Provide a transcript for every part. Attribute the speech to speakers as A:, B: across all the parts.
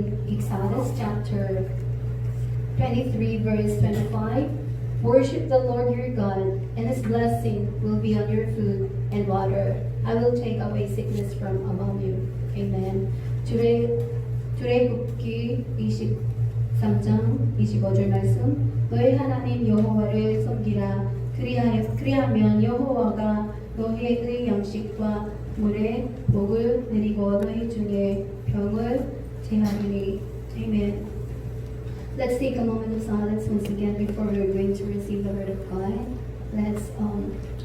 A: in Exodus chapter 23 verse 25. Worship the Lord your God, and His blessing will be on your food and water. I will take away sickness from among you. Amen. 출애굽기 23장 25절 말씀. 너희 하나님 여호와를 섬기라. 그리하면 여호와가 너희의 양식과 물에 복을 내리고 너희 중에 병을 제하리니. Amen. Let's take a moment of silence once again before we're going to receive the word of God. Let's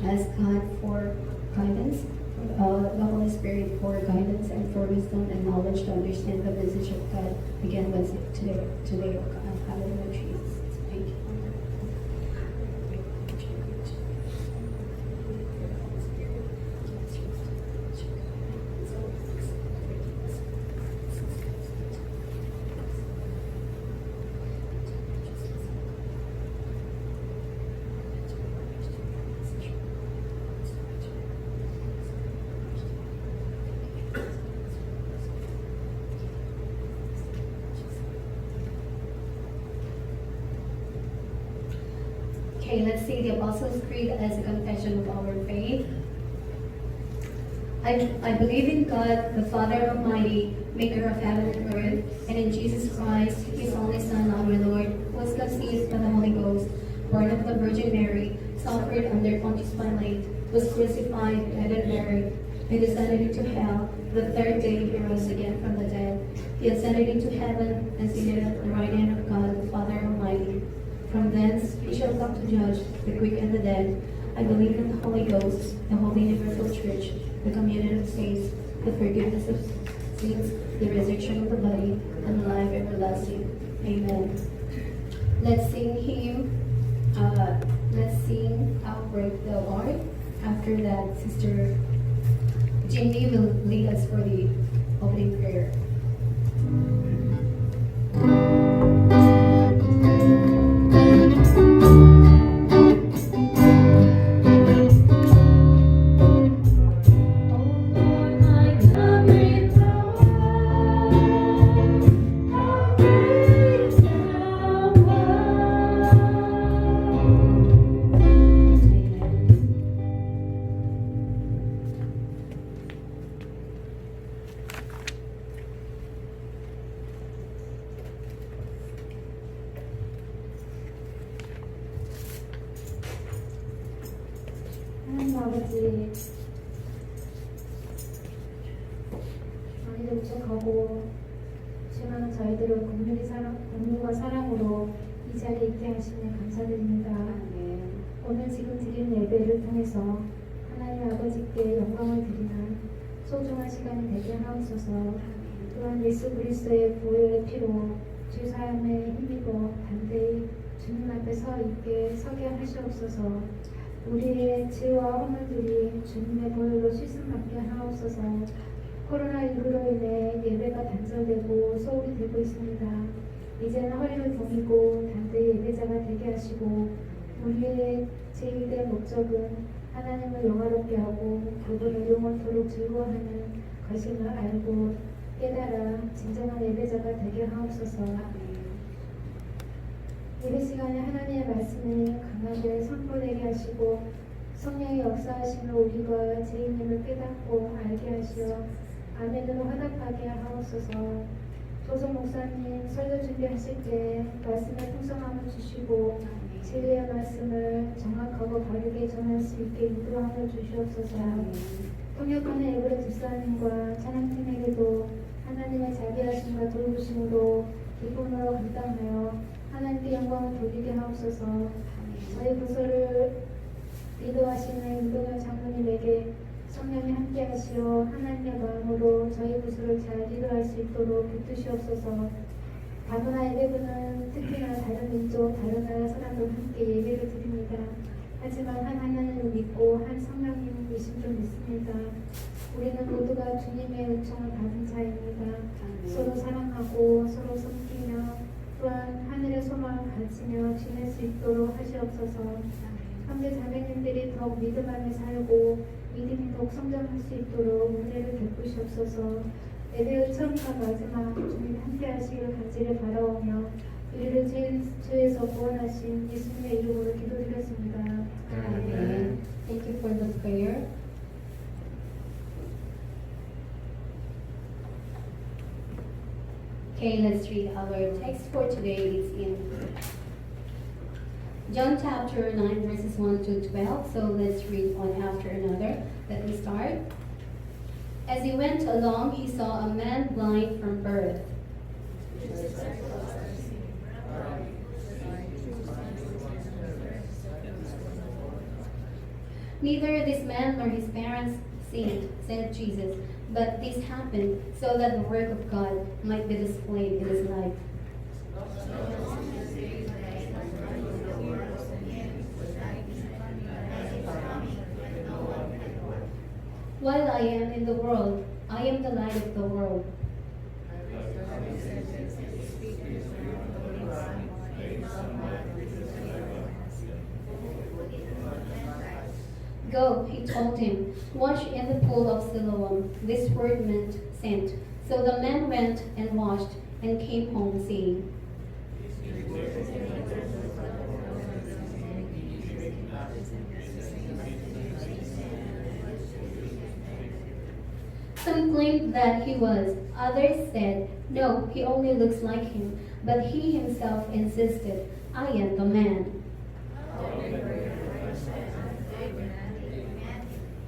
A: ask God for guidance, the Holy Spirit for guidance and for wisdom and knowledge to understand the message of God again today, oh God. Hallelujah, Jesus. Thank you. Okay, let's say the Apostles' Creed as a confession of our faith. I believe in God, the Father Almighty, maker of heaven and earth, and in Jesus Christ, His only Son, our Lord, who was conceived by the Holy Ghost, born of the Virgin Mary, suffered under Pontius Pilate, was crucified, died and buried. He descended into hell. The third day He rose again from the dead. He ascended into heaven and seated at the right hand of God, the Father Almighty. From thence He shall come to judge the quick and the dead. I believe in the Holy Ghost, the Holy Universal Church, the communion of saints, the forgiveness of sins, the resurrection of the body, and the life everlasting. Amen. Let's sing hymn. Let's sing Outbreak the Lord. After that, Sister Jindy will lead us for the opening prayer.
B: 하나님 아버지, 많이 부족하고 지나는 저희들을 긍휼과 사랑으로 이 자리에 있게 하시니 감사드립니다. 오늘 지금 드리는 예배를 통해서 하나님 아버지께 영광을 드리는 소중한 시간이 되게 하옵소서. 또한 예수 그리스도의 보혈의 피로 죄 사함에 힘입어 담대히 주님 앞에 서게 하시옵소서. 우리의 죄와 허물들이 주님의 보혈로 씻음받게 하옵소서. 코로나19로 인해 예배가 단절되고 소홀히 되고 있습니다. 이제는 허리를 동이고 담대히 예배자가 되게 하시고 우리의 제1의 목적은 하나님을 영화롭게 하고 그분을 영원토록 즐거워하는 것임을 알고 깨달아 진정한 예배자가 되게 하옵소서. 예배 시간에 하나님의 말씀을 강하게 선포되게 하시고 성령의 역사하심을 우리가 죄인임을 깨닫고 알게 하시어 아멘으로 화답하게 하옵소서. 조성 목사님 설교 준비하실 때 말씀의 풍성함을 주시고 진리의 말씀을 정확하고 바르게 전할 수 있게 인도함을 주시옵소서. 통역하는 에브레 집사님과 찬양팀에게도 하나님의 자비하심과 돌보심으로 기쁨으로 감당하여 하나님께 영광을 돌리게 하옵소서. 저희 부서를 리더하시는 임동현 장로님에게 성령이 함께 하시어 하나님의 마음으로 저희 부서를 잘 리더할 수 있도록 붙드시옵소서. 다문화 예배부는 특히나 다른 민족, 다른 나라 사람들과 함께 예배를 드립니다. 하지만 한 하나님을 믿고 한 성령님이신 줄 믿습니다. 우리는 모두가 주님의 은총을 받은 자입니다. 서로 사랑하고 서로 섬기며 또한 하늘의 소망을 가지며 지낼 수 있도록 하시옵소서. 형제 자매님들이 더욱 믿음 안에 살고 믿음이 더욱 성장할 수 있도록 은혜를 베푸시옵소서. 예배의 처음과 마지막 주님 함께 하시길 간절히 바라오며 우리를 죄에서 구원하신 예수님의 이름으로 기도드렸습니다.
A: Amen. Thank you for the prayer. Okay, let's read our text for today. It's in John chapter 9 verses 1 to 12. So let's read one after another. Let me start. As he went along, he saw a man blind from birth. Neither this man nor his parents sinned, said Jesus, but this happened so that the work of God might be displayed in his life. While I am in the world, I am the light of the world. Go, he told him, wash in the pool of Siloam. This word meant sent. So the man went and washed and came home saying, some claimed that he was. Others said, no, he only looks like him. But he himself insisted, I am the man.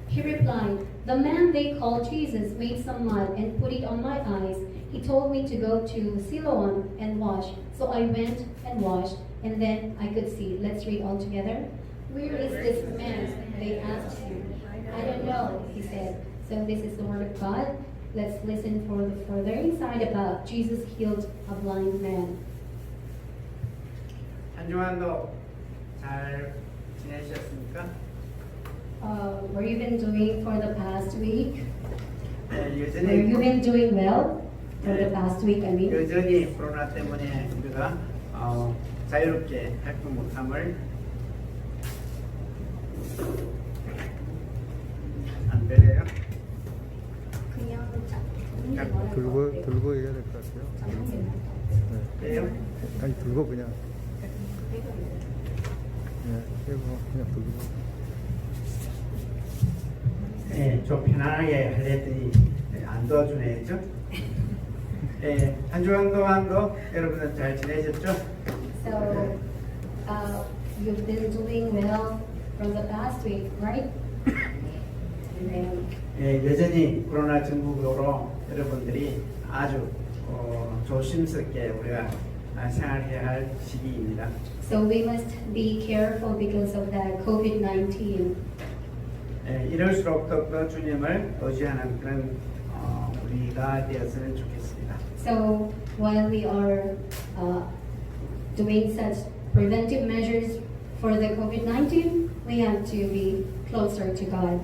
A: He replied, the man they call Jesus made some mud and put it on my eyes. He told me to go to Siloam and wash. So I went and washed, and then I could see. Let's read all together. Where is this man? They asked him. I don't know, he said. So this is the word of God. Let's listen for the further insight about Jesus healed a blind man.
C: 한 주간도 잘 지내셨습니까?
A: What have you been doing for the past week?
C: 네,
A: Have you
C: 여전히
A: been doing well for the past week? I mean,
C: 여전히 코로나 때문에 우리가 자유롭게 활동 못함을 안 되네요.
D: 들고 해야 될 것 같아요. 네.
C: 돼요?
D: 아니 들고 그냥. 네, 빼고 그냥 들고.
C: 네, 좀 편안하게 하려 했더니 안 도와주네, 그죠? 네, 한 주간 동안도 여러분들 잘 지내셨죠?
A: so you've been doing well from the past week, right? And then,
C: 네, 여전히 코로나 전국으로 여러분들이 아주 조심스럽게 우리가 생활해야 할 시기입니다.
A: so we must be careful because of the COVID-19.
C: 이럴수록 더욱더 주님을 의지하는 그런 우리가 되었으면 좋겠습니다.
A: So while we are doing such preventive measures for the COVID-19, we have to be closer to God.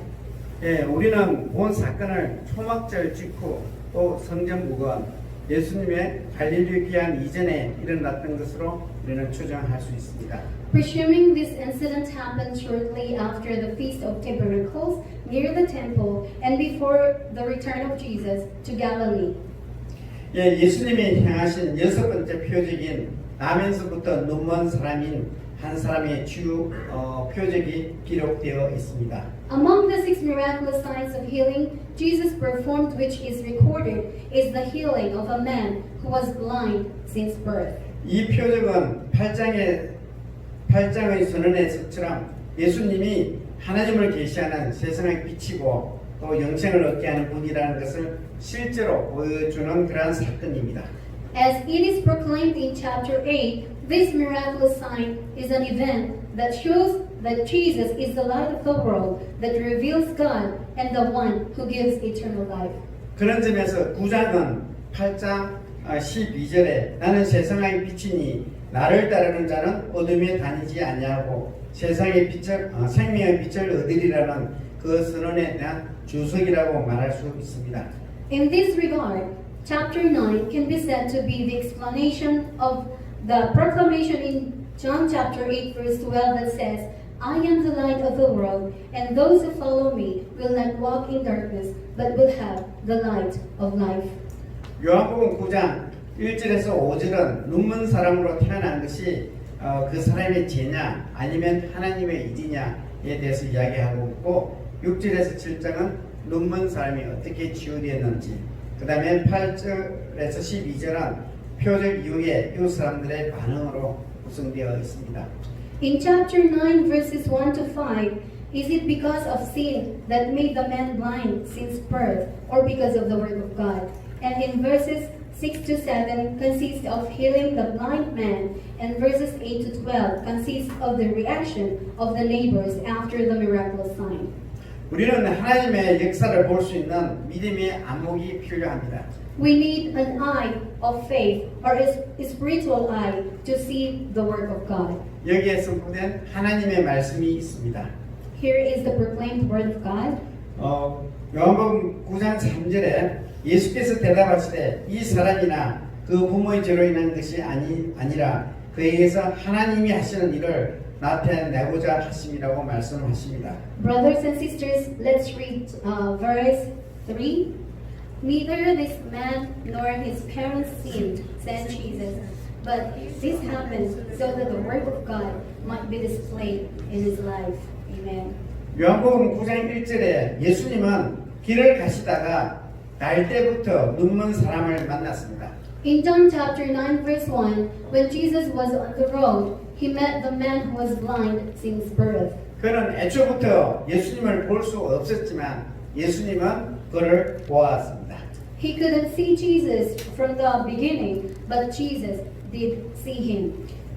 C: 우리는 본 사건을 초막절 직후 또 성전 부건 예수님의 갈릴리 귀환 이전에 일어났던 것으로 우리는 추정할 수 있습니다.
A: Presuming this incident happened shortly after the Feast of Tabernacles, near the temple, and before the return of Jesus to Galilee.
C: 예수님이 행하신 여섯 번째 표적인 나면서부터 눈먼 사람인 한 사람의 주 표적이 기록되어 있습니다.
A: Among the 6 miraculous signs of healing Jesus performed, which is recorded, is the healing of a man who was blind since birth.
C: 이 표적은 8장의 선언에서처럼 예수님이 하나님을 계시하는 세상의 빛이고 또 영생을 얻게 하는 분이라는 것을 실제로 보여주는 그러한 사건입니다.
A: As it is proclaimed in chapter 8, this miraculous sign is an event that shows that Jesus is the light of the world, that reveals God and the one who gives eternal life.
C: 그런 점에서 9장은 8장 12절에 나는 세상의 빛이니 나를 따르는 자는 어둠에 다니지 아니하고 세상의 빛을 생명의 빛을 얻으리라는 그 선언에 대한 주석이라고 말할 수 있습니다.
A: In this regard, chapter 9 can be said to be the explanation of the proclamation in John chapter 8 verse 12 that says, I am the light of the world, and those who follow me will not walk in darkness, but will have the light of life.
C: 요한복음 9장 1절에서 5절은 눈먼 사람으로 태어난 것이 그 사람의 죄냐 아니면 하나님의 일이냐에 대해서 이야기하고 있고 6절에서 7장은 눈먼 사람이 어떻게 치유되었는지 그 다음에 8절에서 12절은 표적 이후에 이웃 사람들의 반응으로 구성되어 있습니다.
A: In chapter 9, verses 1 to 5, is it because of sin that made the man blind since birth, or because of the word of God? And in verses 6 to 7 consists of healing the blind man, and verses 8 to 12 consists of the reaction of the neighbors after the miraculous sign.
C: 우리는 하나님의 역사를 볼 수 있는 믿음의 안목이 필요합니다.
A: We need an eye of faith, or a spiritual eye, to see the work of God.
C: 여기에 선포된 하나님의 말씀이 있습니다.
A: Here is the proclaimed word of God.
C: 요한복음 9장 3절에 예수께서 대답하시되 이 사람이나 그 부모의 죄로 인한 것이 아니라 그에게서 하나님이 하시는 일을 나타내고자 하심이라고 말씀하십니다.
A: Brothers and sisters, let's read verse 3. Neither this man nor his parents sinned, said Jesus, but this happened so that the word of God might be displayed in his life. Amen.
C: 요한복음 9장 1절에 예수님은 길을 가시다가 날 때부터 눈먼 사람을 만났습니다.
A: In John chapter 9 verse 1, when Jesus was on the road, he met the man who was blind since birth.
C: 그는 애초부터 예수님을 볼 수 없었지만 예수님은 그를 보았습니다.
A: He couldn't see Jesus from the beginning, but Jesus did see him.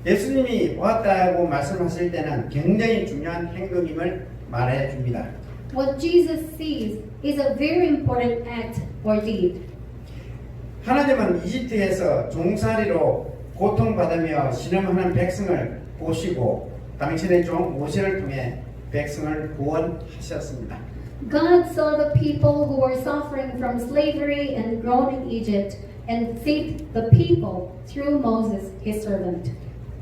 C: 예수님이 보았다고 말씀하실 때는 굉장히 중요한 행동임을 말해 줍니다.
A: What Jesus sees is a very important act or deed.
C: 하나님은 이집트에서 종살이로 고통받으며 신음하는 백성을 보시고 당신의 종 모세를 통해 백성을 구원하셨습니다.
A: God saw the people who were suffering from slavery and grown in Egypt and saved the people through Moses, his servant.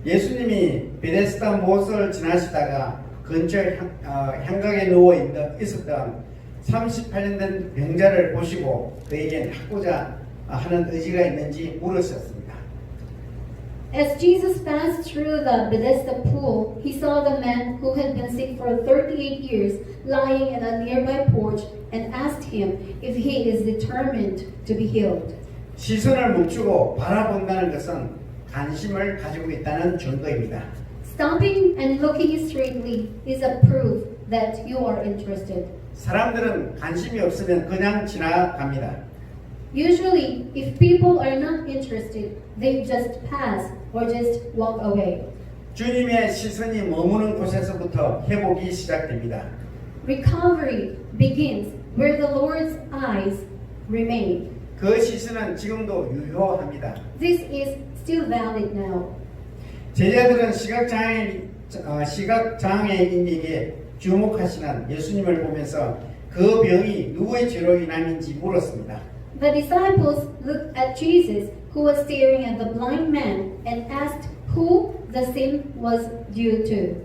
C: 예수님이 베데스다 못을 지나시다가 근처 향각에 누워 있었던 38년 된 병자를 보시고 그에게 낫고자 하는 의지가 있는지 물으셨습니다.
A: As Jesus passed through the Bethesda pool, he saw the man who had been sick for 38 years lying in a nearby porch and asked him if he is determined to be healed.
C: 시선을 멈추고 바라본다는 것은 관심을 가지고 있다는 증거입니다.
A: Stopping and looking straightly is a proof that you are interested.
C: 사람들은 관심이 없으면 그냥 지나갑니다.
A: Usually, if people are not interested, they just pass or just walk away.
C: 주님의 시선이 머무는 곳에서부터 회복이 시작됩니다.
A: Recovery begins where the Lord's eyes remain.
C: 그 시선은 지금도 유효합니다.
A: This is still valid now.
C: 제자들은 시각장애인에게 주목하시는 예수님을 보면서 그 병이 누구의 죄로 인함인지 물었습니다.
A: The disciples looked at Jesus, who was staring at the blind man, and asked who the sin was due to.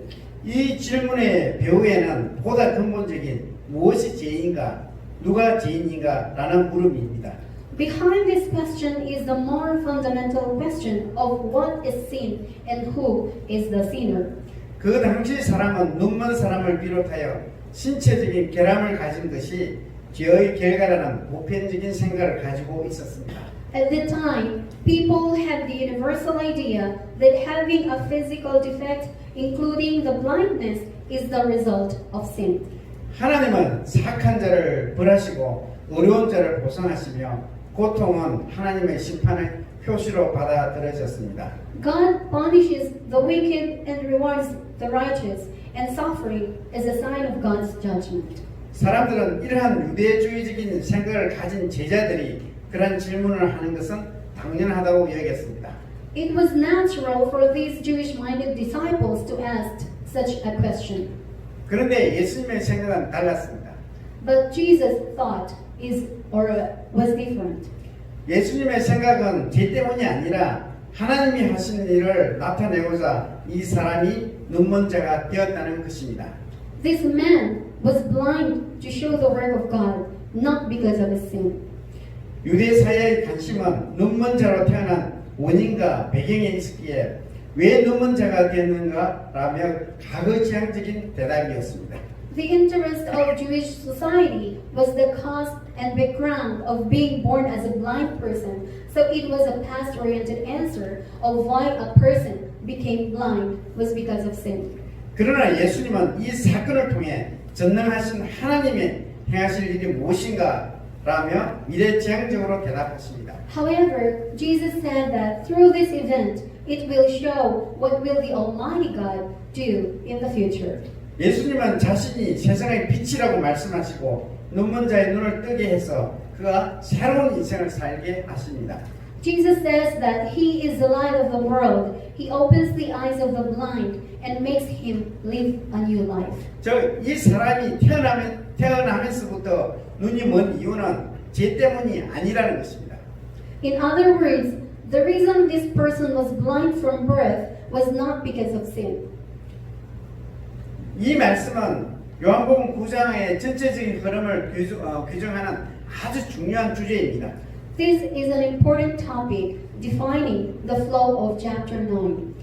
C: 이 질문의 배후에는 보다 근본적인 무엇이 죄인가, 누가 죄인인가 라는 물음입니다.
A: Behind this question is the more fundamental question of what is sin and who is the sinner.
C: 그 당시 사람은 눈먼 사람을 비롯하여 신체적인 결함을 가진 것이 죄의 결과라는 보편적인 생각을 가지고 있었습니다.
A: At the time, people had the universal idea that having a physical defect, including the blindness, is the result of sin.
C: 하나님은 사악한 자를 벌하시고 어려운 자를 보상하시며 고통은 하나님의 심판의 표시로 받아들여졌습니다.
A: God punishes the wicked and rewards the righteous, and suffering is a sign of God's judgment.
C: 사람들은 이러한 유대주의적인 생각을 가진 제자들이 그런 질문을 하는 것은 당연하다고 여겼습니다.
A: It was natural for these Jewish-minded disciples to ask such a question.
C: 그런데 예수님의 생각은 달랐습니다.
A: But Jesus' thought was different.
C: 예수님의 생각은 죄 때문이 아니라 하나님이 하시는 일을 나타내고자 이 사람이 눈먼 자가 되었다는 것입니다.
A: This man was blind to show the work of God, not because of his sin.
C: 유대 사회의 관심은 눈먼 자로 태어난 원인과 배경에 있었기에 왜 눈먼 자가 되었는가라며 가거지향적인 대답이었습니다.
A: The interest of Jewish society was the cause and background of being born as a blind person, so it was a past-oriented answer of why a person became blind was because of sin.
C: 그러나 예수님은 이 사건을 통해 전능하신 하나님의 행하실 일이 무엇인가 라며 미래지향적으로 대답하십니다.
A: However, Jesus said that through this event, it will show what will the Almighty God do in the future.
C: 예수님은 자신이 세상의 빛이라고 말씀하시고 눈먼 자의 눈을 뜨게 해서 그가 새로운 인생을 살게 하십니다.
A: Jesus says that He is the light of the world. He opens the eyes of the blind and makes him live a new life.
C: 이 사람이 태어나면서부터 눈이 먼 이유는 죄 때문이 아니라는 것입니다.
A: In other words, the reason this person was blind from birth was not because of sin.
C: 이 말씀은 요한복음 9장의 전체적인 흐름을 규정하는 아주 중요한 주제입니다.
A: This is an important topic defining the flow of chapter 9.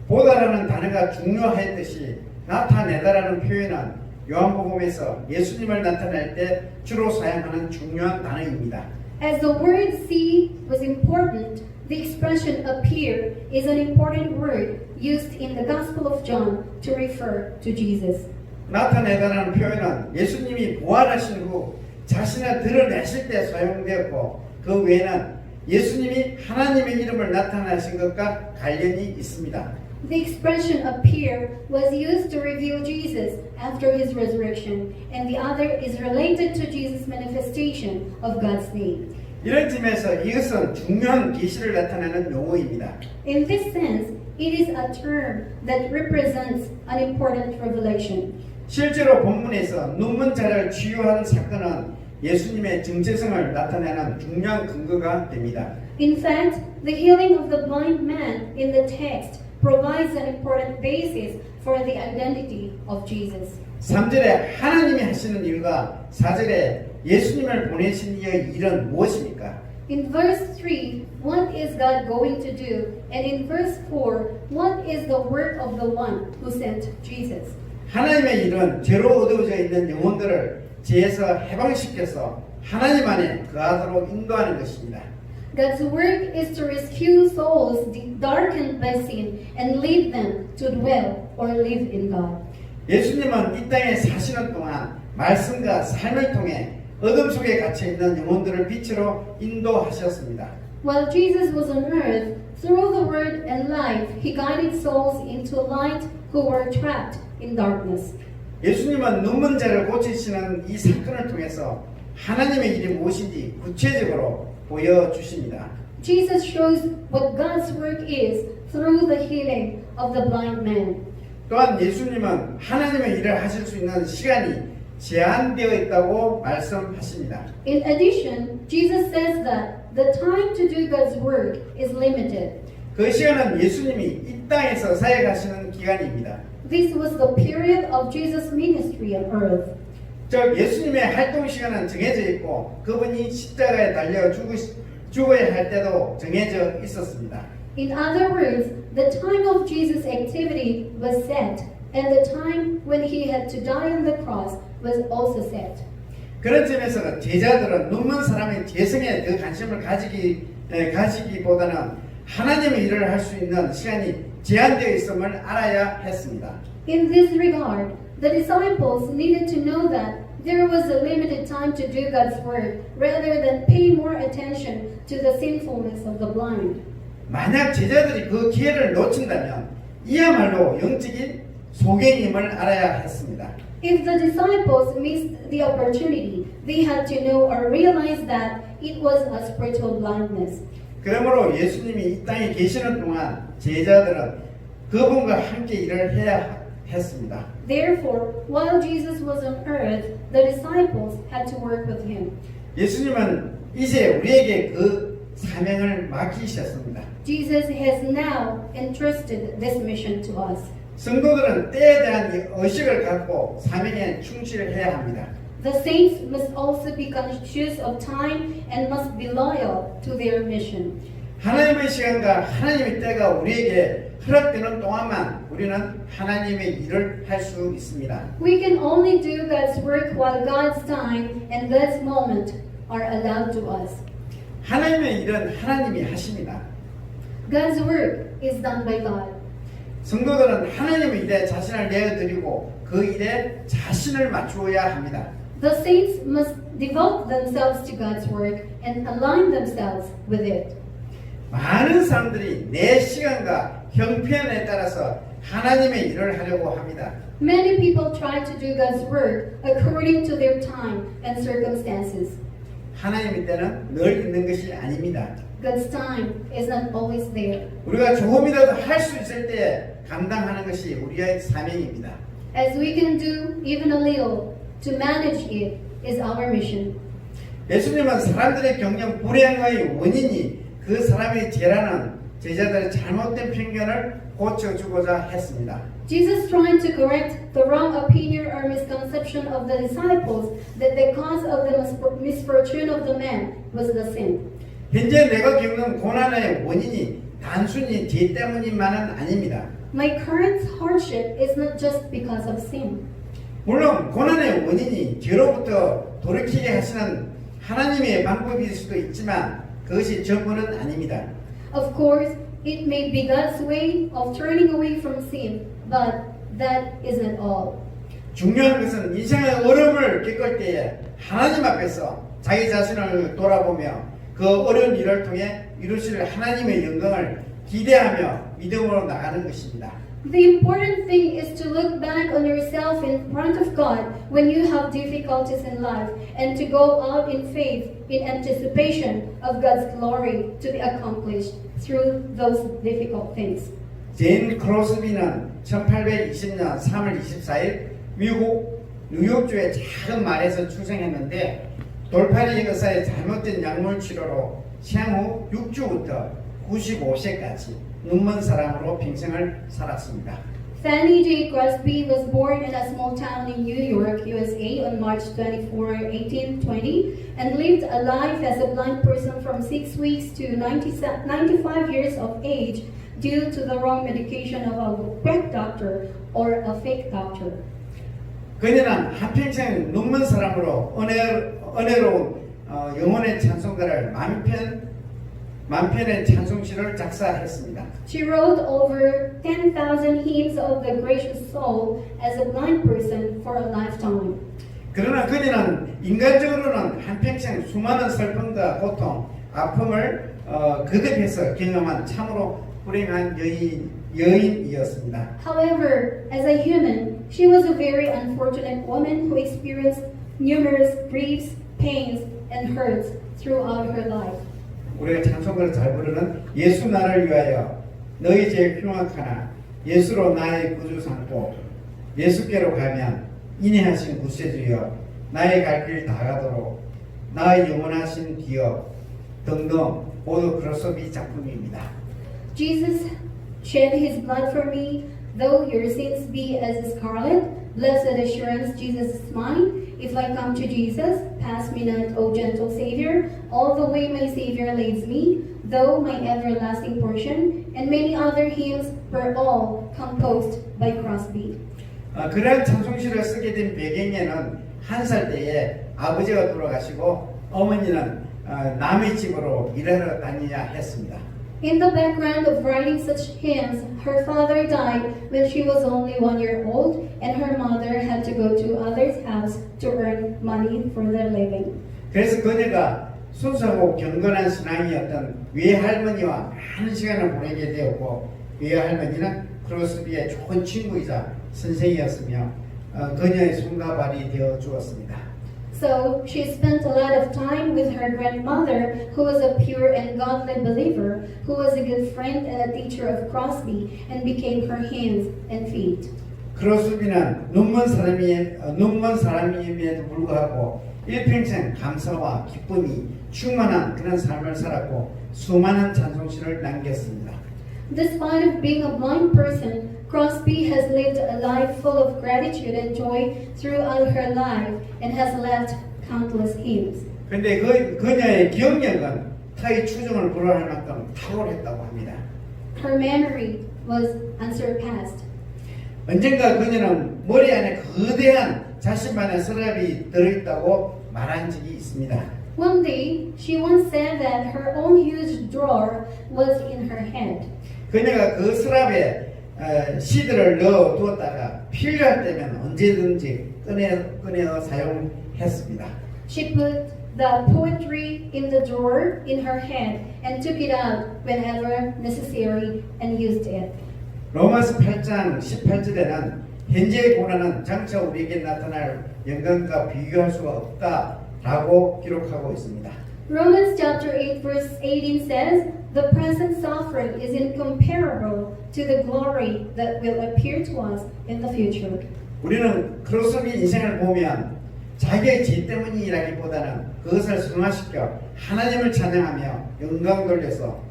C: 보다라는 단어가 중요했듯이 나타내다라는 표현은 요한복음에서 예수님을 나타낼 때 주로 사용하는 중요한 단어입니다.
A: As the word see was important, the expression appear is an important word used in the Gospel of John to refer to Jesus.
C: 나타내다라는 표현은 예수님이 부활하신 후 자신을 드러내실 때 사용되었고 그 외에는 예수님이 하나님의 이름을 나타내신 것과 관련이 있습니다.
A: The expression appear was used to reveal Jesus after his resurrection, and the other is related to Jesus' manifestation of God's name.
C: 이런 점에서 이것은 중요한 계시를 나타내는 용어입니다.
A: In this sense, it is a term that represents an important revelation.
C: 실제로 본문에서 눈먼 자를 치유한 사건은 예수님의 정체성을 나타내는 중요한 근거가 됩니다.
A: In fact, the healing of the blind man in the text provides an important basis for the identity of Jesus.
C: 3절에 하나님이 하시는 일과 4절에 예수님을 보내신 이의 일은 무엇입니까?
A: In verse 3, what is God going to do? And in verse 4, what is the work of the one who sent Jesus?
C: 하나님의 일은 죄로 어두워져 있는 영혼들을 죄에서 해방시켜서 하나님 안에 거하도록 인도하는 것입니다.
A: God's work is to rescue souls darkened by sin and lead them to dwell or live in God.
C: 예수님은 이 땅에 사시는 동안 말씀과 삶을 통해 어둠 속에 갇혀 있는 영혼들을 빛으로 인도하셨습니다.
A: While Jesus was on earth, through the word and life, he guided souls into light who were trapped in darkness.
C: 예수님은 눈먼 자를 고치시는 이 사건을 통해서 하나님의 일이 무엇인지 구체적으로 보여주십니다.
A: Jesus shows what God's work is through the healing of the blind man.
C: 또한 예수님은 하나님의 일을 하실 수 있는 시간이 제한되어 있다고 말씀하십니다.
A: In addition, Jesus says that the time to do God's work is limited.
C: 그 시간은 예수님이 이 땅에서 사역하시는 기간입니다.
A: This was the period of Jesus' ministry on earth.
C: 즉 예수님의 활동 시간은 정해져 있고 그분이 십자가에 달려 죽어야 할 때도 정해져 있었습니다.
A: In other words, the time of Jesus' activity was set, and the time when he had to die on the cross was also set.
C: 그런 점에서 제자들은 눈먼 사람의 재성에 더 관심을 가지기보다는 하나님의 일을 할 수 있는 시간이 제한되어 있음을 알아야 했습니다.
A: In this regard, the disciples needed to know that there was a limited time to do God's work rather than pay more attention to the sinfulness of the blind.
C: 만약 제자들이 그 기회를 놓친다면 이야말로 영적인 소경임을 알아야 했습니다.
A: If the disciples missed the opportunity, they had to know or realize that it was a spiritual blindness.
C: 그러므로 예수님이 이 땅에 계시는 동안 제자들은 그분과 함께 일을 해야 했습니다.
A: Therefore, while Jesus was on earth, the disciples had to work with him.
C: 예수님은 이제 우리에게 그 사명을 맡기셨습니다.
A: Jesus has now entrusted this mission to us.
C: 성도들은 때에 대한 의식을 갖고 사명에 충실해야 합니다.
A: The saints must also be conscious of time and must be loyal to their mission.
C: 하나님의 시간과 하나님의 때가 우리에게 허락되는 동안만 우리는 하나님의 일을 할 수 있습니다.
A: We can only do God's work while God's time and God's moment are allowed to us.
C: 하나님의 일은 하나님이 하십니다.
A: God's work is done by God.
C: 성도들은 하나님의 일에 자신을 내어드리고 그 일에 자신을 맞추어야 합니다.
A: The saints must devote themselves to God's work and align themselves with it.
C: 많은 사람들이 내 시간과 형편에 따라서 하나님의 일을 하려고 합니다.
A: Many people try to do God's work according to their time and circumstances.
C: 하나님의 때는 늘 있는 것이 아닙니다.
A: God's time is not always there.
C: 우리가 조금이라도 할 수 있을 때 감당하는 것이 우리의 사명입니다.
A: As we can do even a little to manage it is our mission.
C: 예수님은 사람들의 경영 불행의 원인이 그 사람의 죄라는 제자들의 잘못된 편견을 고쳐주고자 했습니다.
A: Jesus trying to correct the wrong opinion or misconception of the disciples that the cause of the misfortune of the man was the sin.
C: 현재 내가 겪는 고난의 원인이 단순히 죄 때문만은 아닙니다.
A: My current hardship is not just because of sin.
C: 물론 고난의 원인이 죄로부터 돌이키게 하시는 하나님의 방법일 수도 있지만 그것이 전부는 아닙니다.
A: Of course, it may be God's way of turning away from sin, but that isn't all.
C: 중요한 것은 인생의 어려움을 겪을 때에 하나님 앞에서 자기 자신을 돌아보며 그 어려운 일을 통해 이루실 하나님의 영광을 기대하며 믿음으로 나가는 것입니다.
A: The important thing is to look back on yourself in front of God when you have difficulties in life and to go out in faith in anticipation of God's glory to be accomplished through those difficult things.
C: 제인 크로스비는 1820년 3월 24일 미국 뉴욕주의 작은 마을에서 출생했는데 돌팔이 의사의 잘못된 약물 치료로 생후 6주부터 95세까지 눈먼 사람으로 평생을 살았습니다.
A: Fannie J. Crosby was born in a small town in New York, USA on March 24, 1820 and lived a life as a blind person from 6 weeks to 95 years of age due to the wrong medication of a quack doctor or a fake doctor.
C: 그녀는 한평생 눈먼 사람으로 은혜로운 영혼의 찬송가를 만편의 찬송시를 작사했습니다.
A: She wrote over 10,000 hymns of the gracious soul as a blind person for a lifetime.
C: 그러나 그녀는 인간적으로는 한평생 수많은 슬픔과 고통, 아픔을 거듭해서 경험한 참으로 불행한 여인이었습니다.
A: However, as a human, she was a very unfortunate woman who experienced numerous griefs, pains, and hurts throughout her life.
C: 우리가 찬송가를 잘 부르는 예수 나를 위하여 너희 죄 흉악하나 예수로 나의 구주 삼고 예수께로 가면 인내하신 구세주여 나의 갈 길 다 가도록 나의 영원하신 기업 등등 모두 크로스비 작품입니다.
A: Jesus shed his blood for me, though your sins be as scarlet. Blessed assurance, Jesus is mine. If I come to Jesus, pass me not, O gentle Savior. All the way my Savior leads me, though my everlasting portion, and many other hymns were all composed by Crosby.
C: 그러한 찬송시를 쓰게 된 배경에는 한 살 때에 아버지가 돌아가시고 어머니는 남의 집으로 일하러 다녀야 했습니다.
A: In the background of writing such hymns, her father died when she was only 1 year old, and her mother had to go to others' house to earn money for their living.
C: 그래서 그녀가 순수하고 경건한 신앙이었던 외할머니와 많은 시간을 보내게 되었고 외할머니는 크로스비의 좋은 친구이자 선생이었으며 그녀의 손과 발이 되어 주었습니다.
A: So she spent a lot of time with her grandmother, who was a pure and godly believer, who was a good friend and a teacher of Crosby, and became her hands and feet.
C: 크로스비는 눈먼 사람임에도 불구하고 일평생 감사와 기쁨이 충만한 그런 삶을 살았고 수많은 찬송시를 남겼습니다.
A: Despite of being a blind person, Crosby has lived a life full of gratitude and joy throughout her life and has left countless hymns.
C: 근데 그녀의 기억력은 타의 추종을 불허할 만큼 탁월했다고 합니다.
A: Her memory was unsurpassed.
C: 언젠가 그녀는 머리 안에 거대한 자신만의 서랍이 들어있다고 말한 적이 있습니다.
A: One day, she once said that her own huge drawer was in her head.
C: 그녀가 그 서랍에 시들을 넣어 두었다가 필요할 때면 언제든지 꺼내어 사용했습니다.
A: She put the poetry in the drawer in her head and took it out whenever necessary and used it.
C: 로마서 8장 18절에는 현재의 고난은 장차 우리에게 나타날 영광과 비교할 수가 없다라고 기록하고 있습니다.
A: Romans chapter 8 verse 18 says, "The present suffering is incomparable to the glory that will appear to us in the future."
C: 우리는 크로스비 인생을 보면 자기의 죄 때문이라기보다는 그것을 승화시켜 하나님을 찬양하며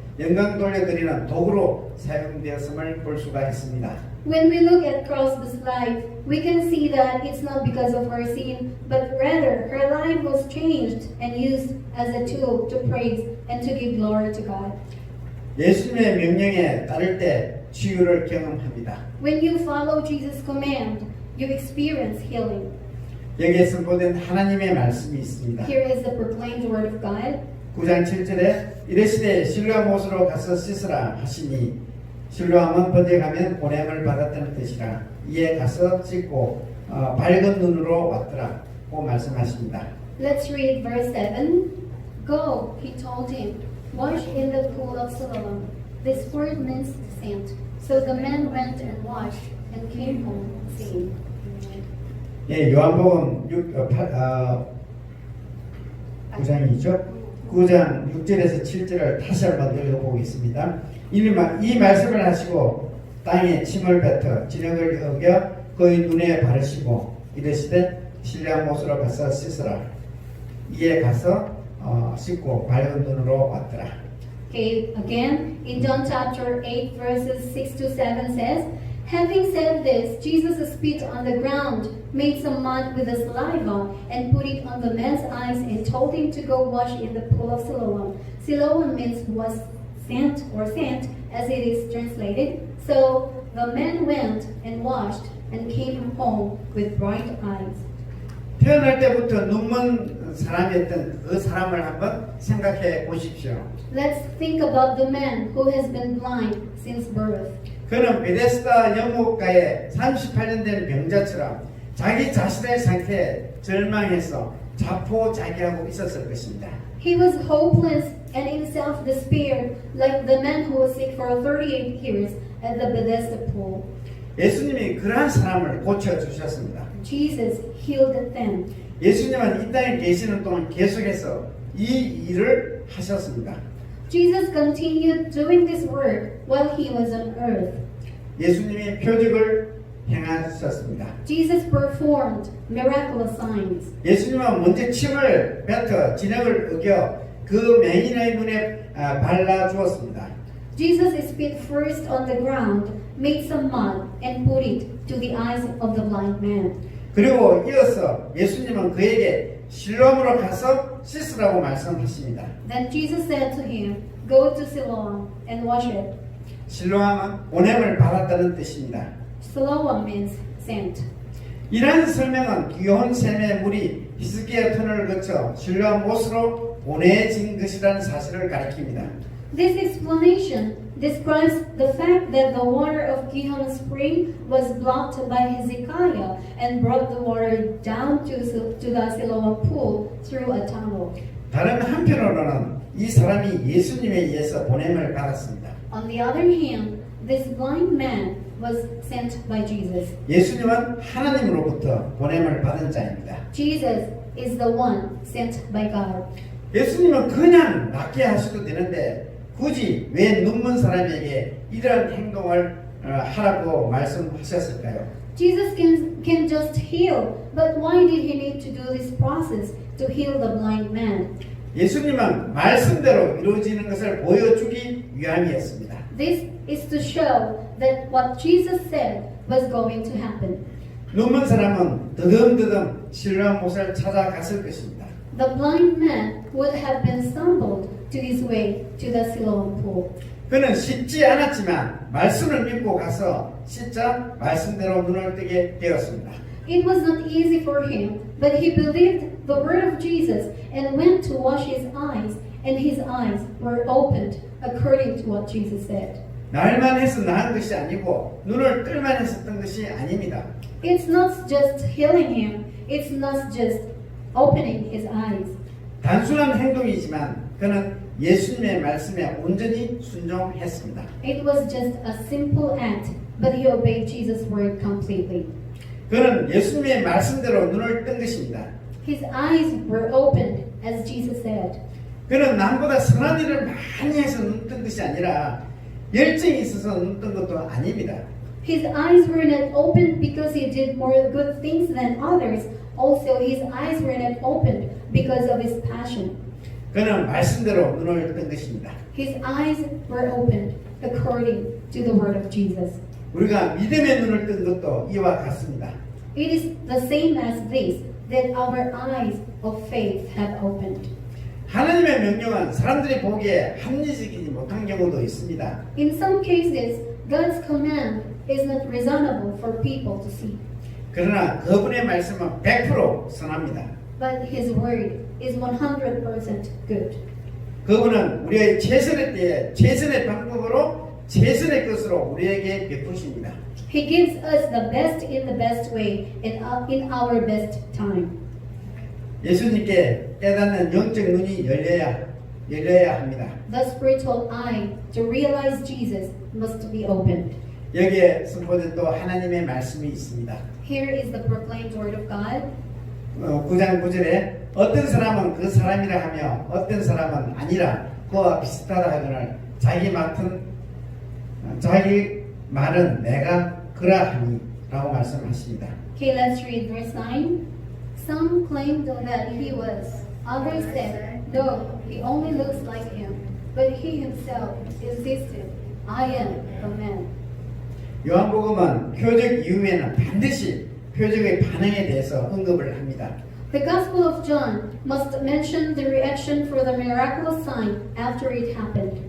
C: 영광 돌려드리는 도구로 사용되었음을 볼 수가 있습니다.
A: When we look at Crosby's life, we can see that it's not because of her sin, but rather her life was changed and used as a tool to praise and to give glory to God.
C: 예수님의 명령에 따를 때 치유를 경험합니다.
A: When you follow Jesus' command, you experience healing.
C: 여기에 선포된 하나님의 말씀이 있습니다.
A: Here is the proclaimed word of God.
C: 9장 7절에 이르시되 실로암 못으로 가서 씻으라 하시니 실로암은 번역하면 보냄을 받았다는 뜻이라. 이에 가서 씻고 밝은 눈으로 왔더라고 말씀하십니다.
A: Let's read verse 7. Go, he told him, wash in the pool of Siloam. This word means sent. So the man went and washed and came home seeing.
C: 예, 요한복음 9장이죠. 9장 6절에서 7절을 다시 한번 읽어보겠습니다. 이 말씀을 하시고 땅에 침을 뱉어 진흙을 어겨 그의 눈에 바르시고 이르시되 신뢰한 못으로 가서 씻으라. 이에 가서 씻고 밝은 눈으로 왔더라.
A: Okay, again, in John chapter 8, verses 6 to 7 says, having said this, Jesus spit on the ground, made some mud with the saliva, and put it on the man's eyes, and told him to go wash in the pool of Siloam. Siloam means was sent or sent, as it is translated. So the man went and washed and came home with bright eyes.
C: 태어날 때부터 눈먼 사람이었던 그 사람을 한번 생각해 보십시오.
A: Let's think about the man who has been blind since birth.
C: 그는 베데스다 연못가에 38년 된 병자처럼 자기 자신의 상태에 절망해서 자포자기하고 있었을 것입니다.
A: He was hopeless and in self-despair, like the man who was sick for 38 years at the Bethesda pool.
C: 예수님이 그러한 사람을 고쳐주셨습니다.
A: Jesus healed them.
C: 예수님은 이 땅에 계시는 동안 계속해서 이 일을 하셨습니다.
A: Jesus continued doing this work while he was on earth.
C: 예수님이 표적을 행하셨습니다.
A: Jesus performed miraculous signs.
C: 예수님은 먼저 침을 뱉어 진흙을 어겨 그 맹인의 눈에 발라 주었습니다.
A: Jesus spit first on the ground, made some mud, and put it to the eyes of the blind man.
C: 그리고 이어서 예수님은 그에게 실로암으로 가서 씻으라고 말씀하십니다.
A: Then Jesus said to him, go to Siloam and wash it.
C: 실로암은 보냄을 받았다는 뜻입니다.
A: Siloam means sent.
C: 이러한 설명은 기온 샘의 물이 히스기야 터널을 거쳐 실로암 못으로 보내진 것이라는 사실을 가리킵니다.
A: This explanation describes the fact that the water of Gihon spring was blocked by Hezekiah and brought the water down to the Siloam pool through a tunnel.
C: 다른 한편으로는 이 사람이 예수님에 의해서 보냄을 받았습니다.
A: On the other hand, this blind man was sent by Jesus.
C: 예수님은 하나님으로부터 보냄을 받은 자입니다.
A: Jesus is the one sent by God.
C: 예수님은 그냥 낫게 하셔도 되는데 굳이 왜 눈먼 사람에게 이러한 행동을 하라고 말씀하셨을까요?
A: Jesus can just heal, but why did he need to do this process to heal the blind man?
C: 예수님은 말씀대로 이루어지는 것을 보여주기 위함이었습니다.
A: This is to show that what Jesus said was going to happen.
C: 눈먼 사람은 더듬더듬 실로암 못을 찾아갔을 것입니다.
A: The blind man would have been stumbled to his way to the Siloam pool.
C: 그는 쉽지 않았지만 말씀을 믿고 가서 진짜 말씀대로 눈을 뜨게 되었습니다.
A: It was not easy for him, but he believed the word of Jesus and went to wash his eyes, and his eyes were opened according to what Jesus said.
C: 날만 해서 나은 것이 아니고 눈을 뜰만 해서 뜬 것이 아닙니다.
A: It's not just healing him, it's not just opening his eyes.
C: 단순한 행동이지만 그는 예수님의 말씀에 온전히 순종했습니다.
A: It was just a simple act, but he obeyed Jesus' word completely.
C: 그는 예수님의 말씀대로 눈을 뜬 것입니다.
A: His eyes were opened, as Jesus said.
C: 그는 남보다 선한 일을 많이 해서 눈 뜬 것이 아니라 열정이 있어서 눈 뜬 것도 아닙니다.
A: His eyes were not opened because he did more good things than others. Also, his eyes were not opened because of his passion.
C: 그는 말씀대로 눈을 뜬 것입니다.
A: His eyes were opened according to the word of Jesus.
C: 우리가 믿음의 눈을 뜬 것도 이와 같습니다.
A: It is the same as this, that our eyes of faith have opened.
C: 하나님의 명령은 사람들이 보기에 합리적이지 못한 경우도 있습니다.
A: In some cases, God's command is not reasonable for people to see,
C: 그러나 그분의 말씀은 100% 선합니다.
A: but His word is 100% good.
C: 그분은 우리의 최선의 때에 최선의 방법으로 최선의 것으로 우리에게 베푸십니다.
A: He gives us the best in the best way in our best time.
C: 예수님께 깨닫는 영적 눈이 열려야 합니다.
A: The spiritual eye to realize Jesus must be opened.
C: 여기에 선포된 또 하나님의 말씀이 있습니다.
A: Here is the proclaimed word of God.
C: 9장 9절에 어떤 사람은 그 사람이라 하며 어떤 사람은 아니라 그와 비슷하다 하거늘 자기 말은 내가 그러하니 라고 말씀하십니다.
A: Okay, let's read verse 9. Some claimed that he was. Others said, no, he only looks like him. But he himself insisted, I am the man.
C: 요한복음은 표적 이후에는 반드시 표적의 반응에 대해서 언급을 합니다.
A: The Gospel of John must mention the reaction for the miraculous sign after it happened.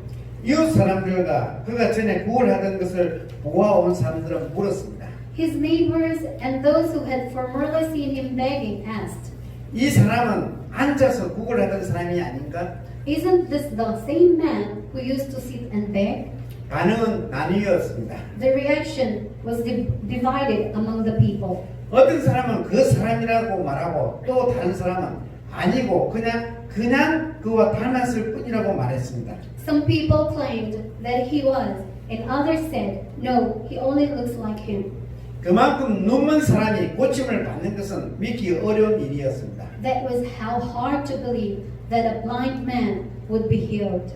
C: 이웃 사람들과 그가 전에 구걸하던 것을 보아온 사람들은 물었습니다.
A: His neighbors and those who had formerly seen him begging asked,
C: 이 사람은 앉아서 구걸하던 사람이 아닌가?
A: isn't this the same man who used to sit and beg?
C: 반응은 나뉘었습니다.
A: The reaction was divided among the people.
C: 어떤 사람은 그 사람이라고 말하고 또 다른 사람은 아니고 그냥 그와 닮았을 뿐이라고 말했습니다.
A: Some people claimed that he was, and others said, no, he only looks like him.
C: 그만큼 눈먼 사람이 고침을 받는 것은 믿기 어려운 일이었습니다.
A: That was how hard to believe that a blind man would be healed.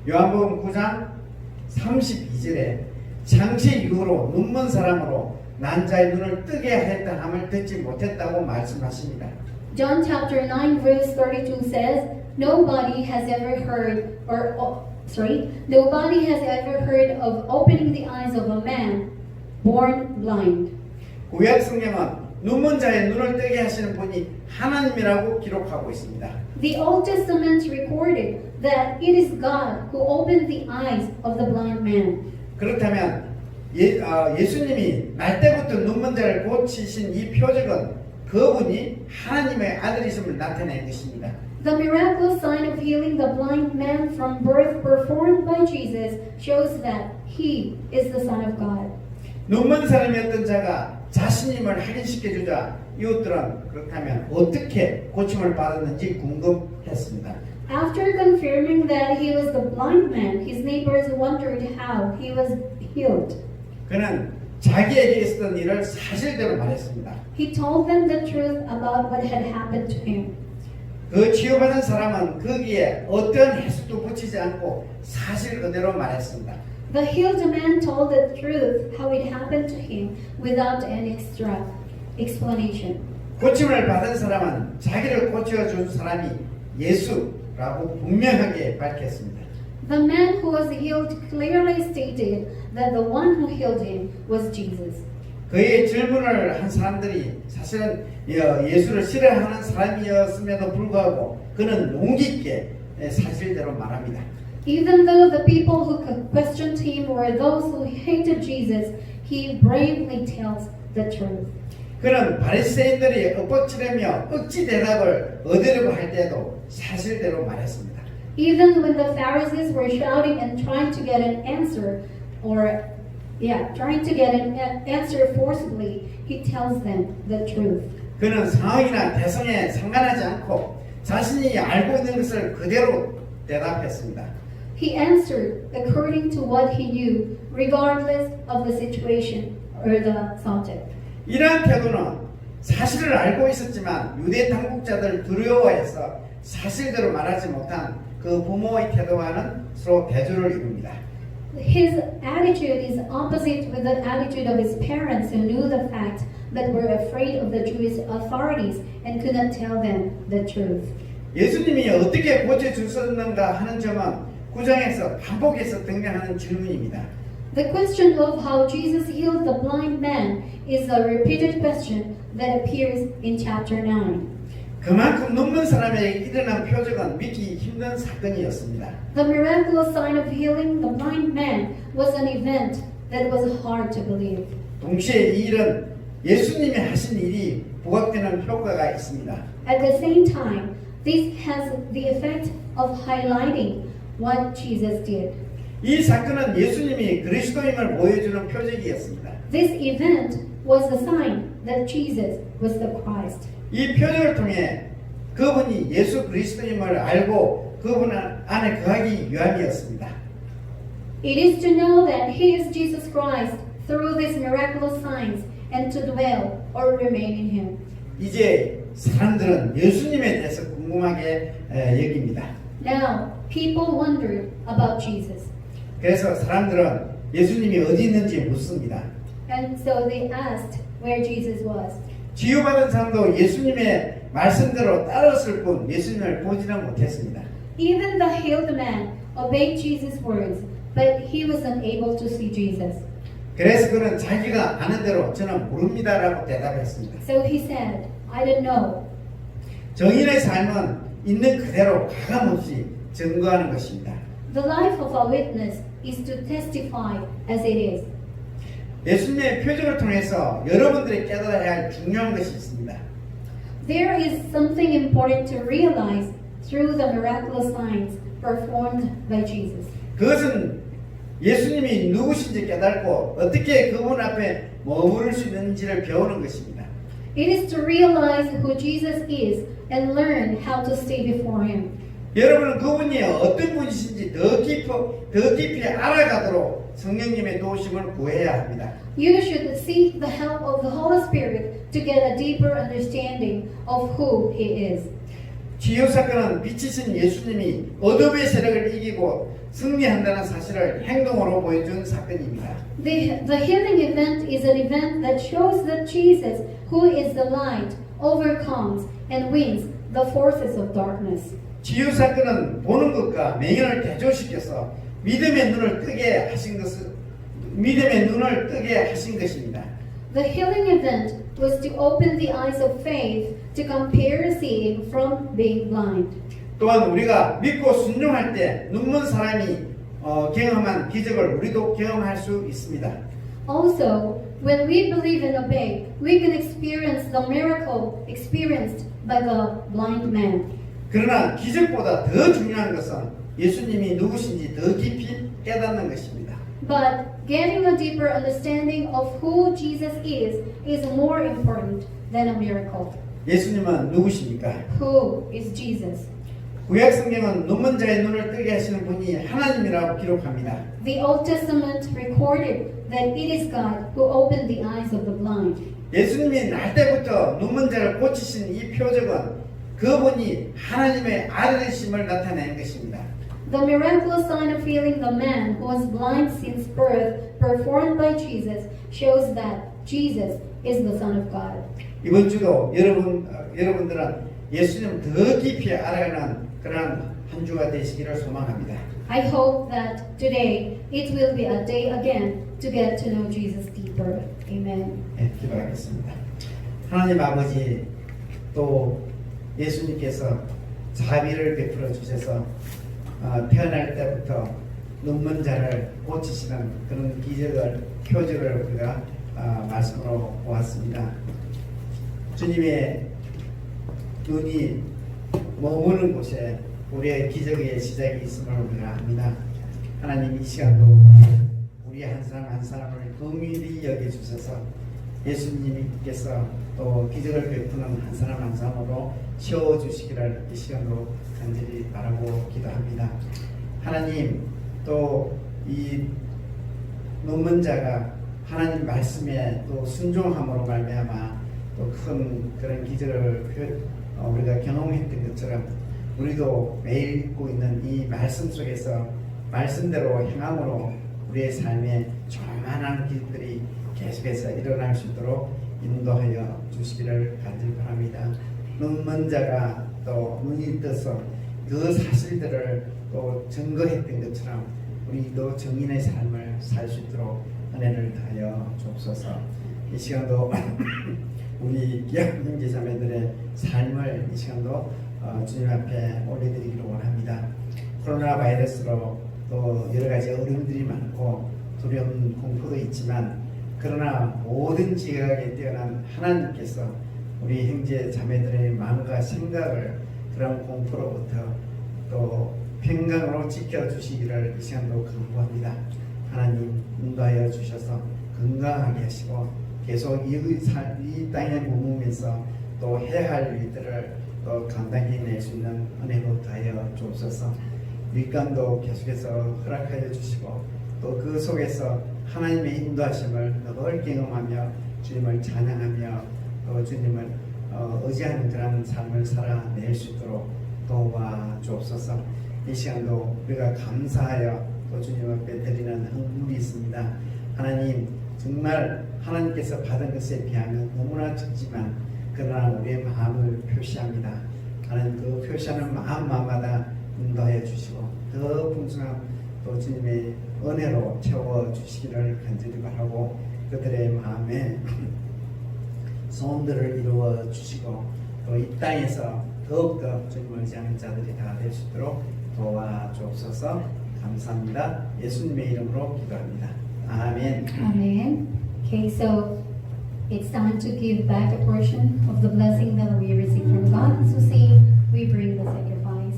C: 요한복음 9장 32절에 장차 이후로 눈먼 사람으로 난 자의 눈을 뜨게 했다 함을 듣지 못했다고 말씀하십니다.
A: John chapter 9 verse 32 says, nobody has ever heard of opening the eyes of a man born blind.
C: 구약 성경은 눈먼 자의 눈을 뜨게 하시는 분이 하나님이라고 기록하고 있습니다.
A: The Old Testament recorded that it is God who opened the eyes of the blind man.
C: 그렇다면 예수님이 날 때부터 눈먼 자를 고치신 이 표적은 그분이 하나님의 아들이심을 나타낸 것입니다.
A: The miraculous sign of healing the blind man from birth performed by Jesus shows that he is the Son of God.
C: 눈먼 사람이었던 자가 자신임을 확인시켜주자 이웃들은 그렇다면 어떻게 고침을 받았는지 궁금했습니다.
A: After confirming that he was the blind man, his neighbors wondered how he was healed.
C: 그는 자기에게 있었던 일을 사실대로 말했습니다.
A: He told them the truth about what had happened to him.
C: 그 치유받은 사람은 거기에 어떤 해석도 붙이지 않고 사실 그대로 말했습니다.
A: The healed man told the truth how it happened to him without any extra explanation.
C: 고침을 받은 사람은 자기를 고쳐준 사람이 예수라고 분명하게 밝혔습니다.
A: The man who was healed clearly stated that the one who healed him was Jesus.
C: 그의 질문을 한 사람들이 사실은 예수를 싫어하는 사람이었음에도 불구하고 그는 용기 있게 사실대로 말합니다.
A: Even though the people who questioned him were those who hated Jesus, he bravely tells the truth.
C: 그는 바리새인들이 엇박지르며 억지 대답을 얻으려고 할 때도 사실대로 말했습니다.
A: Even when the Pharisees were shouting and trying to get an answer, trying to get an answer forcibly, he tells them the truth.
C: 그는 상황이나 대상에 상관하지 않고 자신이 알고 있는 것을 그대로 대답했습니다.
A: He answered according to what he knew, regardless of the situation or the subject.
C: 이러한 태도는 사실을 알고 있었지만 유대 당국자들 두려워해서 사실대로 말하지 못한 그 부모의 태도와는 서로 대조를 이룹니다.
A: His attitude is opposite with the attitude of his parents who knew the fact but were afraid of the Jewish authorities and could not tell them the truth.
C: 예수님이 어떻게 고쳐주셨는가 하는 점은 9장에서 반복해서 등장하는 질문입니다.
A: The question of how Jesus healed the blind man is a repeated question that appears in chapter 9.
C: 그만큼 눈먼 사람에게 일어난 표적은 믿기 힘든 사건이었습니다.
A: The miraculous sign of healing the blind man was an event that was hard to believe.
C: 동시에 이 일은 예수님이 하신 일이 부각되는 효과가 있습니다.
A: At the same time, this has the effect of highlighting what Jesus did.
C: 이 사건은 예수님이 그리스도임을 보여주는 표적이었습니다.
A: This event was a sign that Jesus was the Christ.
C: 이 표적을 통해 그분이 예수 그리스도임을 알고 그분 안에 거하기 위함이었습니다.
A: It is to know that He is Jesus Christ through these miraculous signs and to dwell or remain in Him.
C: 이제 사람들은 예수님에 대해서 궁금하게 여깁니다.
A: Now, people wondered about Jesus.
C: 그래서 사람들은 예수님이 어디 있는지 묻습니다.
A: And so they asked where Jesus was.
C: 치유받은 사람도 예수님의 말씀대로 따랐을 뿐 예수님을 보지는 못했습니다.
A: Even the healed man obeyed Jesus' words, but he was unable to see Jesus.
C: 그래서 그는 자기가 아는 대로 저는 모릅니다라고 대답했습니다.
A: So he said, I don't know.
C: 정인의 삶은 있는 그대로 가감없이 증거하는 것입니다.
A: The life of a witness is to testify as it is.
C: 예수님의 표적을 통해서 여러분들이 깨달아야 할 중요한 것이 있습니다.
A: There is something important to realize through the miraculous signs performed by Jesus.
C: 그것은 예수님이 누구신지 깨닫고 어떻게 그분 앞에 머무를 수 있는지를 배우는 것입니다.
A: It is to realize who Jesus is and learn how to stay before Him.
C: 여러분은 그분이 어떤 분이신지 더 깊이 알아가도록 성령님의 도우심을 구해야 합니다.
A: You should seek the help of the Holy Spirit to get a deeper understanding of who He is.
C: 치유 사건은 빛이신 예수님이 어둠의 세력을 이기고 승리한다는 사실을 행동으로 보여준 사건입니다.
A: The healing event is an event that shows that Jesus, who is the light, overcomes and wins the forces of darkness.
C: 치유 사건은 보는 것과 맹인을 대조시켜서 믿음의 눈을 뜨게 하신 것입니다.
A: The healing event was to open the eyes of faith to compare seeing from being blind.
C: 또한 우리가 믿고 순종할 때 눈먼 사람이 경험한 기적을 우리도 경험할 수 있습니다.
A: Also, when we believe and obey, we can experience the miracle experienced by the blind man.
C: 그러나 기적보다 더 중요한 것은 예수님이 누구신지 더 깊이 깨닫는 것입니다.
A: But getting a deeper understanding of who Jesus is more important than a miracle.
C: 예수님은 누구십니까?
A: Who is Jesus?
C: 구약 성경은 눈먼 자의 눈을 뜨게 하시는 분이 하나님이라고 기록합니다.
A: The Old Testament recorded that it is God who opened the eyes of the blind.
C: 예수님이 날 때부터 눈먼 자를 고치신 이 표적은 그분이 하나님의 아들이심을 나타내는 것입니다.
A: The miraculous sign of healing the man who was blind since birth, performed by Jesus, shows that Jesus is the Son of God.
C: 이번 주도 여러분들은 예수님을 더 깊이 알아가는 그런 한 주가 되시기를 소망합니다.
A: I hope that today it will be a day again to get to know Jesus deeper. Amen.
C: 네, 기도하겠습니다. 하나님 아버지, 또 예수님께서 자비를 베풀어 주셔서 태어날 때부터 눈먼 자를 고치시는 그런 기적을, 표적을 우리가 말씀으로 보았습니다. 주님의 눈이 머무는 곳에 우리의 기적의 시작이 있음을 우리가 압니다. 하나님, 이 시간도 우리 한 사람 한 사람을 긍휼히 여겨주셔서 예수님께서 또 기적을 베푸는 한 사람 한 사람으로 채워주시기를 이 시간도 간절히 바라고 기도합니다. 하나님, 또 이 눈먼 자가 하나님 말씀에 또 순종함으로 말미암아 또 큰 그런 기적을 우리가 경험했던 것처럼 우리도 매일 읽고 있는 이 말씀 속에서 말씀대로 행함으로 우리의 삶에 조만한 길들이 계속해서 일어날 수 있도록 인도하여 주시기를 간절히 바랍니다. 눈먼 자가 또 눈이 떠서 그 사실들을 또 증거했던 것처럼 우리도 증인의 삶을 살 수 있도록 은혜를 다하여 주옵소서. 이 시간도 우리 귀한 형제자매들의 삶을 이 시간도 주님 앞에 올려드리기를 원합니다. 코로나 바이러스로 또 여러 가지 어려움들이 많고 두려움, 공포도 있지만 그러나 모든 지각에 뛰어난 하나님께서 우리 형제 자매들의 마음과 생각을 그런 공포로부터 또 평강으로 지켜주시기를 이 시간도 간구합니다. 하나님, 인도하여 주셔서 건강하게 하시고 계속 이 땅에 머무면서 또 해야 할 일들을 또 감당해 낼 수 있는 은혜로 다하여 주옵소서. 일감도 계속해서 허락하여 주시고 또 그 속에서 하나님의 인도하심을 늘 경험하며 주님을 찬양하며 또 주님을 의지하는 그런 삶을 살아낼 수 있도록 도와 주옵소서. 이 시간도 우리가 감사하여 또 주님 앞에 드리는 헌물이 있습니다. 하나님, 정말 하나님께서 받은 것에 비하면 너무나 적지만 그러나 우리의 마음을 표시합니다. 하나님, 그 표시하는 마음마다 인도하여 주시고 더 풍성한 또 주님의 은혜로 채워주시기를 간절히 바라고 그들의 마음에 소원들을 이루어 주시고 또 이 땅에서 더욱더 주님을 의지하는 자들이 다 될 수 있도록 도와주옵소서. 감사합니다. 예수님의 이름으로 기도합니다. 아멘.
A: Amen. Okay, so it's time to give back a portion of the blessing that we receive from God. So sing, we bring the sacrifice.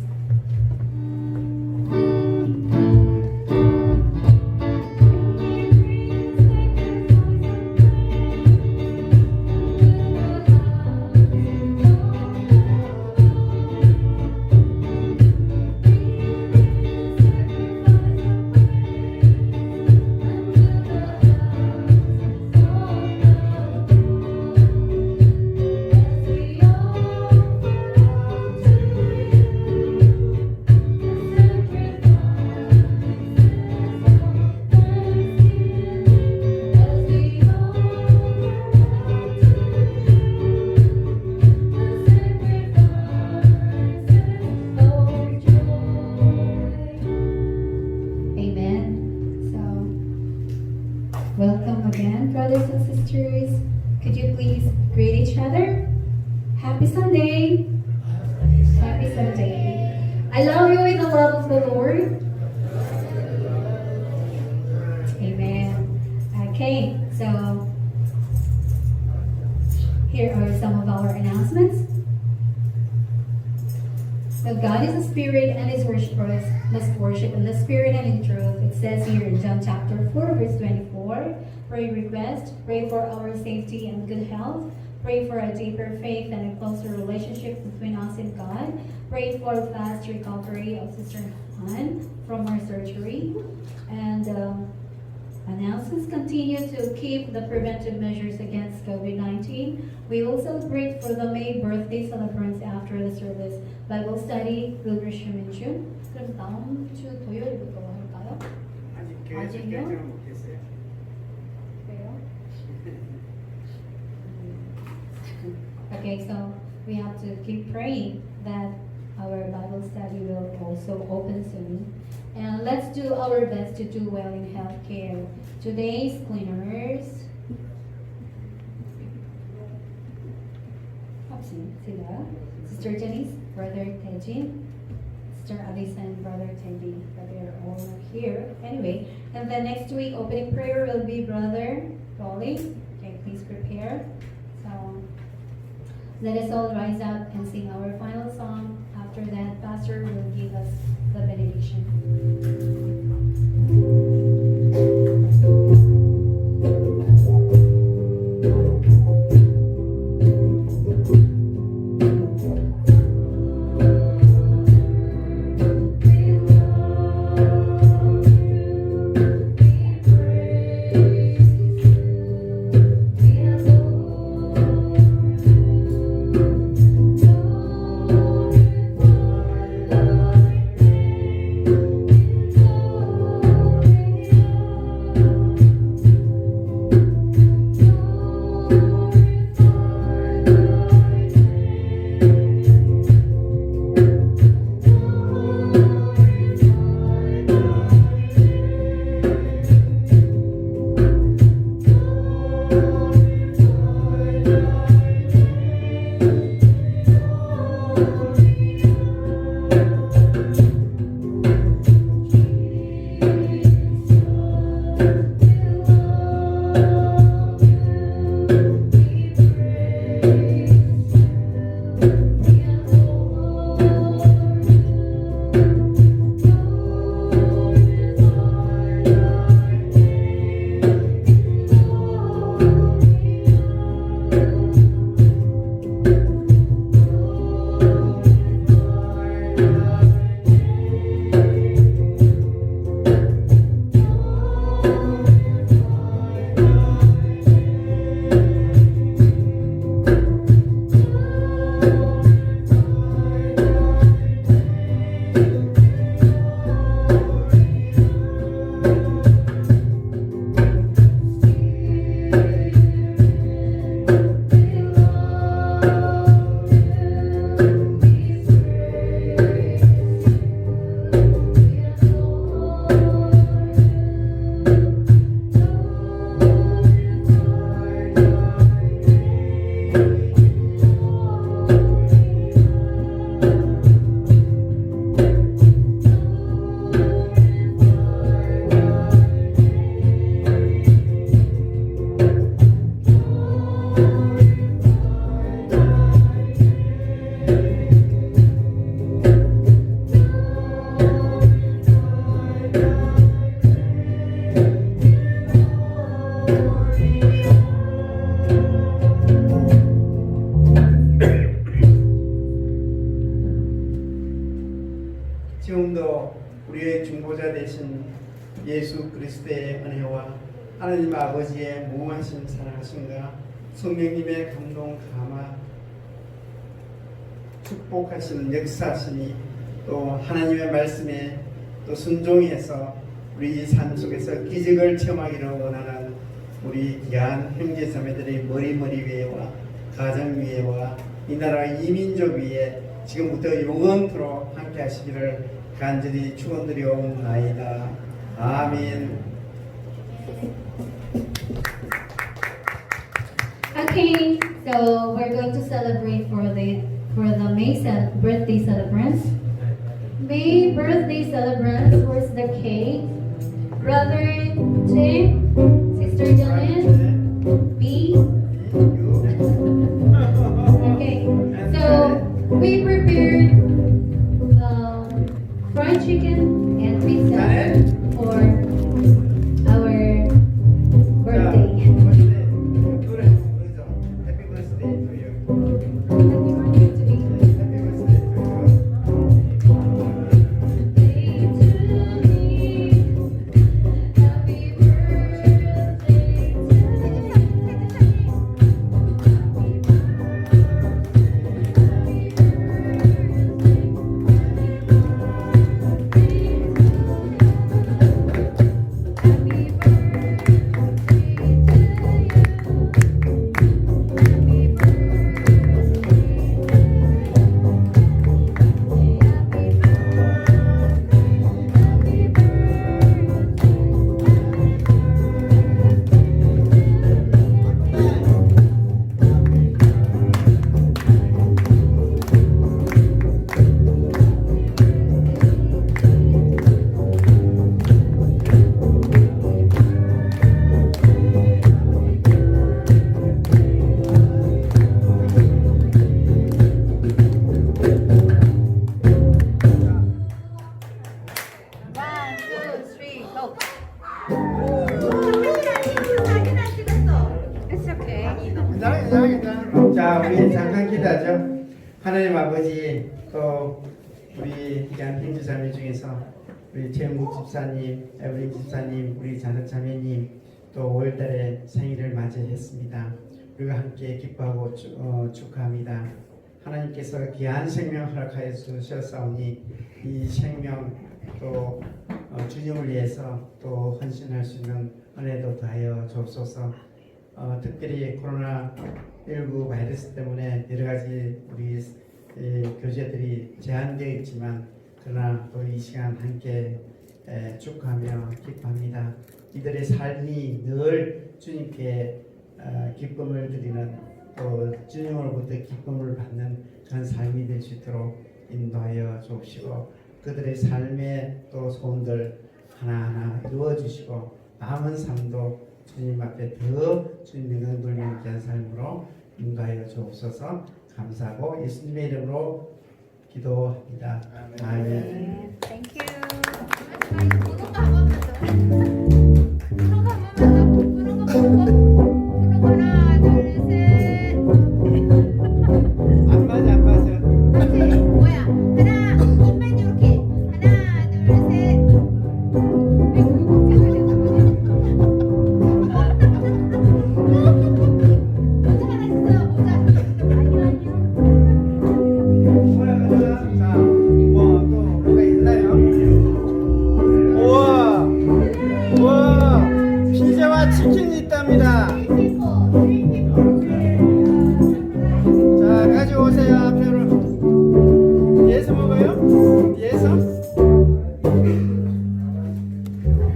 A: Welcome again, brothers and sisters. Could you please greet each other? Happy Sunday. Happy Sunday. I love you with the love of the Lord. Amen. Okay, so here are some of our announcements. So God is a spirit, and his worshippers must worship in the spirit and in truth. It says here in John chapter 4, verse 24, pray request, pray for our safety and good health, pray for a deeper faith and a closer relationship between us and God, pray for fast recovery of Sister Han from her surgery, and announcements continue to keep the preventive measures against COVID-19. We will celebrate for the May birthday celebrants after the service. Bible study will resume in June. 그럼 다음 주 토요일부터 할까요?
C: 아직
A: 아직요?
C: 결정을 못했어요.
A: 그래요? Okay, so we have to keep praying that our Bible study will also open soon. And let's do our best to do well in healthcare. Today's cleaners. sila. Sister Janice, Brother Tejin, Sister Alisa, and Brother Teddy. But they are all here. Anyway, and then next week, opening prayer will be Brother Rolly. Okay, please prepare. So, let us all rise up and sing our final song. After that, Pastor will give us the benediction.
C: 지금도 우리의 중보자 되신 예수 그리스도의 은혜와 하나님 아버지의 무한하신 사랑하심과 성령님의 감동 감화 축복하시는 역사하시니 또 하나님의 말씀에 또 순종해서 우리 삶 속에서 기적을 체험하기를 원하는 우리 귀한 형제자매들의 머리 위에와 가정 위에와 이 나라 이민족 위에 지금부터 영원토록 함께 하시기를 간절히 축원드려옵나이다. 아멘.
A: Okay, so we're going to celebrate for the birthday celebrants. May birthday celebrants, where's the cake? Brother Jim, Sister Janet, B. Okay, so we prepared fried chicken and pizza for our birthday.
C: Happy birthday to you.
A: Happy birthday to you.
C: Happy birthday to you.
A: Happy birthday to me.
C: 잠깐 기도하죠. 하나님 아버지, 또 우리 귀한 형제자매 중에서 우리 최영국 집사님, 에블린 집사님, 우리 자녀자매님 또 5월달에 생일을 맞이했습니다. 우리가 함께 기뻐하고 축하합니다. 하나님께서 귀한 생명 허락하여 주셨사오니 이 생명 또 주님을 위해서 또 헌신할 수 있는 은혜도 더하여 주옵소서. 특별히 코로나19 바이러스 때문에 여러 가지 우리 교제들이 제한되어 있지만 그러나 또 이 시간 함께 축하하며 기뻐합니다. 이들의 삶이 늘 주님께 기쁨을 드리는 또 주님으로부터 기쁨을 받는 그런 삶이 될 수 있도록 인도하여 주옵시고 그들의 삶의 또 소원들 하나하나 이루어 주시고 남은 삶도 주님 앞에 더 주님의 영광 돌리는 귀한 삶으로 인도하여 주옵소서. 감사하고 예수님의 이름으로 기도합니다. 아멘.
A: Thank you.
E: 구독 한 번만 더. 구독 한 번만 더. 구독 하나, 둘, 셋.
C: 안 맞아 안 맞아.
E: 그치? 뭐야? 하나, 입만 이렇게. 하나, 둘, 셋. 왜 굴곡 제대로 모자 하나 있어요, 모자.
C: 뭐야 그러나 자뭐또 뭐가 있나요? 우와 우와 피자와 치킨이 있답니다. 자 가져오세요. 앞으로 뒤에서 먹어요? 뒤에서?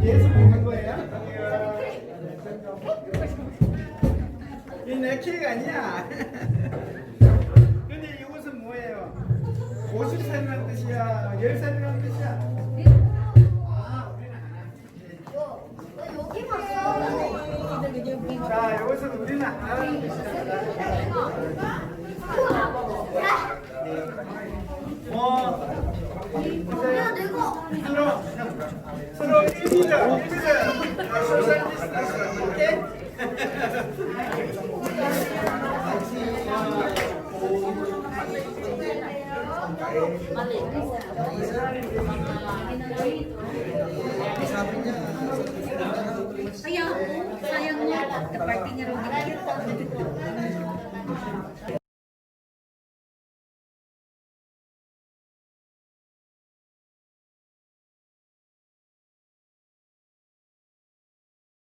C: 뒤에서 먹는 거예요? 이 내 케이크 아니야. 근데 이것은 뭐예요? 50살이라는 뜻이야? 10살이라는 뜻이야? 아 우리는 하나. 자 이것은 우리는 하나라는 뜻이야. 서로 1미터 소셜 디스턴스 오케이?
A: Sayang, sayang mo. Kaparty niya raw dito.